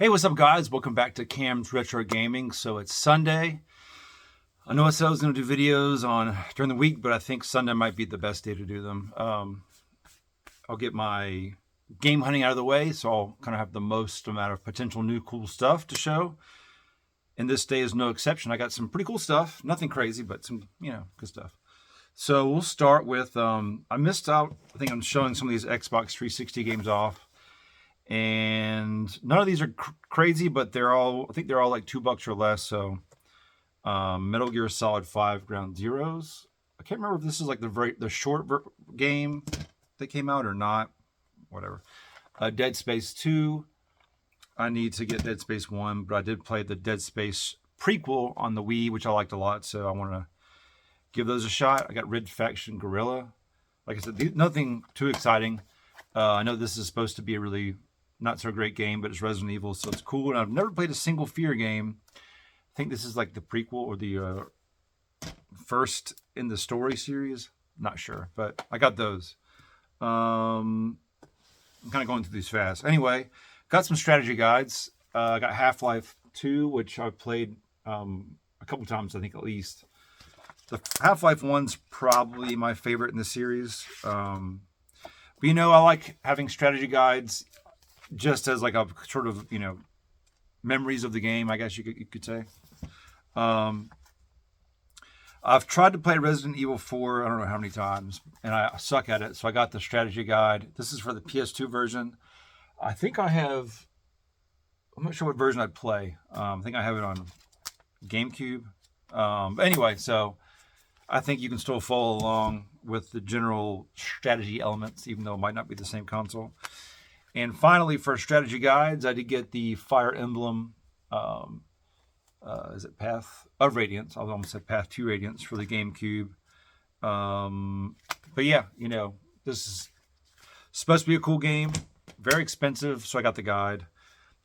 Hey, what's up, guys? Welcome back to Cam's Retro Gaming. So it's Sunday. I know I said I was going to do videos during the week, but I think Sunday might be the best day to do them. I'll get my game hunting out of the way, so I'll kind of have the most amount of potential new cool stuff to show. And this day is no exception. I got some pretty cool stuff. Nothing crazy, but some, good stuff. So we'll start with, I missed out. I think I'm showing some of these Xbox 360 games off. And none of these are crazy, but I think they're all like $2 or less. So Metal Gear Solid 5 Ground Zeroes. I can't remember if this is like the short game that came out or not. Whatever. Dead Space 2. I need to get Dead Space 1, but I did play the Dead Space prequel on the Wii, which I liked a lot. So I want to give those a shot. I got Red Faction Guerrilla. Like I said, nothing too exciting. I know this is supposed to be a really not so great game, but it's Resident Evil, so it's cool. And I've never played a single Fear game. I think this is like the prequel or the first in the story series. Not sure, but I got those. I'm kind of going through these fast. Anyway, got some strategy guides. I got Half-Life 2, which I've played a couple times, I think at least. The Half-Life 1's probably my favorite in the series. But I like having strategy guides just as like a sort of, memories of the game, I guess you could say. I've tried to play Resident Evil 4, I don't know how many times, and I suck at it. So I got the strategy guide. This is for the PS2 version. I think I'm not sure what version I'd play. I think I have it on GameCube. But anyway, so I think you can still follow along with the general strategy elements, even though it might not be the same console. And finally, for strategy guides, I did get the Fire Emblem, is it Path of Radiance? I almost said Path to Radiance for the GameCube. But yeah, this is supposed to be a cool game. Very expensive, so I got the guide.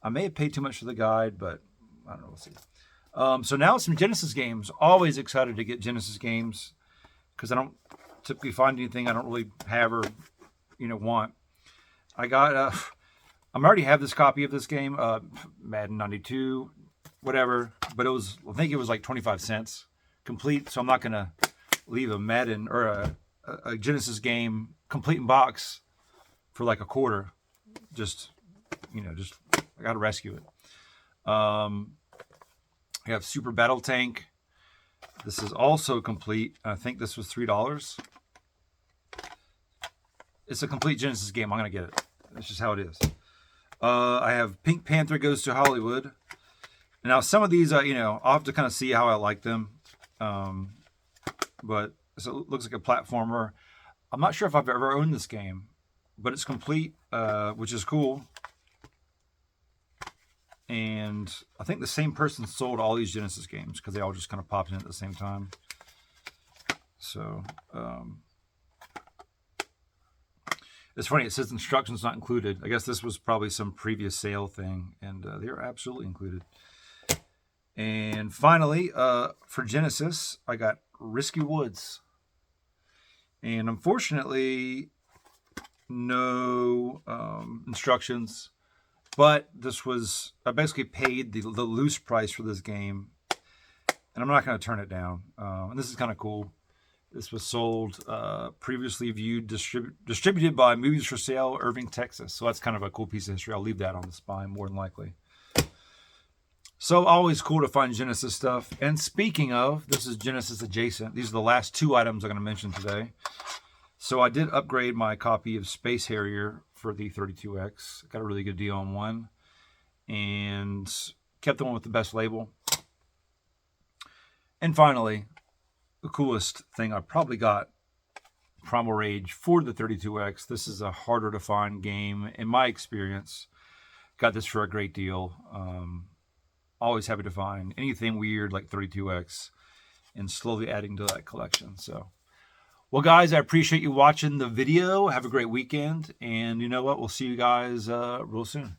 I may have paid too much for the guide, but I don't know. We'll see. So now some Genesis games. Always excited to get Genesis games because I don't typically find anything I don't really have or, want. I got, I already have this copy of this game, Madden 92, whatever, but I think it was like 25 cents complete, so I'm not going to leave a Madden or a Genesis game complete in box for like a quarter. Just I got to rescue it. I have Super Battle Tank. This is also complete. I think this was $3. It's a complete Genesis game. I'm going to get it. That's just how it is. I have Pink Panther Goes to Hollywood. Now, some of these, I'll have to kind of see how I like them. But so it looks like a platformer. I'm not sure if I've ever owned this game, but it's complete, which is cool. And I think the same person sold all these Genesis games because they all just kind of popped in at the same time. So, it's funny, it says instructions not included. I guess this was probably some previous sale thing, and they are absolutely included. And finally, for Genesis, I got Risky Woods. And unfortunately, no instructions. But I basically paid the loose price for this game. And I'm not going to turn it down. And this is kind of cool. This was sold, previously viewed, distributed by Movies for Sale, Irving, Texas. So that's kind of a cool piece of history. I'll leave that on the spine, more than likely. So always cool to find Genesis stuff. And speaking of, this is Genesis adjacent. These are the last two items I'm going to mention today. So I did upgrade my copy of Space Harrier for the 32X. Got a really good deal on one. And kept the one with the best label. And finally, the coolest thing I probably got, Primal Rage for the 32X. This is a harder to find game in my experience. Got this for a great deal. Always happy to find anything weird like 32X and slowly adding to that collection. So, well, guys, I appreciate you watching the video. Have a great weekend. And you know what? We'll see you guys real soon.